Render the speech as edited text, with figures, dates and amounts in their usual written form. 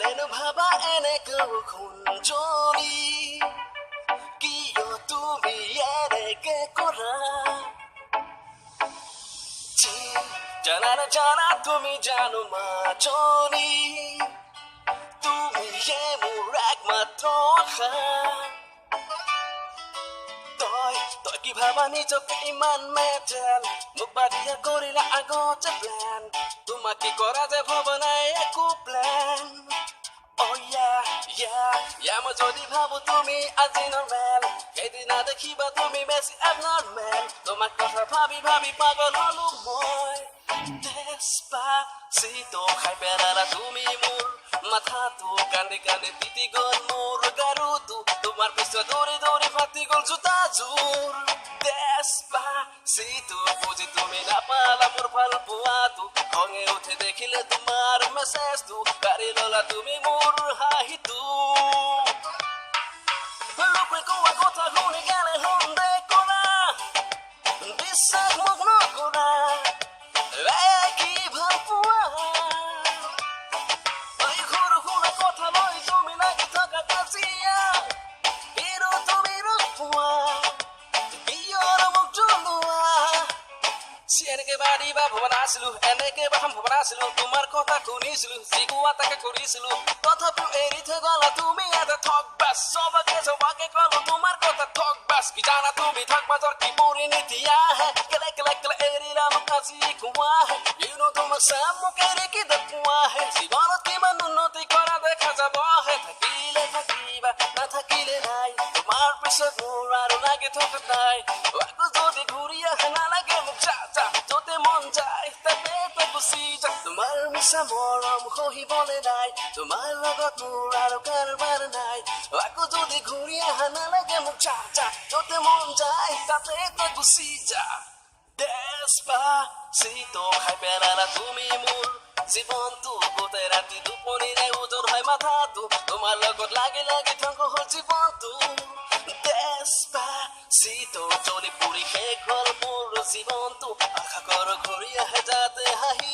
কেন ভাবা এনেকে খুঞ্জনি কিয় তুমি এনেকে কৰা জানা না জানা তুমি জানো মাজনী তুমিয়ে মোৰ একমাত্ৰ আশা তই কি ভাবা নিজকে ইমান মেটেল মোক বাদিয়া কৰিলা আগতে প্লেন তোমাক কি কৰা যে ভবা নাই একো প্লেন Oh yeah, মই যদি ভাবো তুমি আজি নৰ্মেল সেইদিনা দেখিবা তুমি বেছি abnormal তোমাক কথা ভাবি ভাবি পাগল হলো মই Despacito খাই পেলালা তুমি মোৰ মাথাটো কান্দি কান্দি তিতি গ'ল মোৰ গাৰুটো তোমাৰ পিছত দৌৰি দৌৰি ফাটি গ'ল জোতাযোৰ Despacito বুজি তুমি নাপালা মোৰ ভাল পোৱাটো খঙে উঠে দেখিলে তোমাৰ মেছেজটো কাঢ়ি ল'লা তুমি মোৰ হাঁহিটো লোকে কোৱা কথা শুনি কেনে সন্দেহ কৰা বিশ্বাস মোক নকৰা কি ভাল পোৱা সৰু সুৰা কথা লৈ তুমি লাগি থকা কাজিয়া হিৰো তুমি ৰূপ পোৱা কিয়ৰ মোক জনোৱা এনেকে বাঢ়িবা ভবা নাছিলো এনেকে বাহাম ভবা নাছিলো তোমাৰ কথা শুনিছিলো যি কোৱা তাকে কৰিছিলো তথাপিও এৰি থৈ গলা তুমি এটা ঠগ বাছ চবকে কলো তোমাৰ কথা ঠগ বাছ কি জানা তুমি ঠগ বাজৰ কি পৰিণতি আহে কেলে এৰিলা মোক আজি কোৱাহে তোমাক চাম মোক এৰি কি দেখুৱাহে জীৱনত কিমান উন্নতি কৰা দেখা যাবহে থাকিলে থাকিবা নাথাকিলে নাই তোমাৰ পিছত মোৰ আৰু লাগি থকা নাই আকৌ যদি ঘূৰি আহে নালাগে মোক যা য'তে মন যায় তাতে গুচি যা তোমাৰ মিছা মৰম সহিবলে নাই তোমাৰ লগত মোৰ আৰু কাৰবাৰ নাই আকৌ যদি ঘূৰি আহা নালাগে মোক যা য'তে মন যায় তাতে গুচি যা Despacito খাই পেলালা তুমি মোৰ জীৱনটো গোটেই ৰাতি টোপনিৰে ওজন হয় মাথাটো তোমাৰ লগত লাগি লাগি ধ্বংস হ'ল জীৱনটো Despacito জ্বলি পুৰি শেষ হ'ল মোৰ জীৱনটো আশা কৰ ঘূৰি আহে যাতে হাঁহি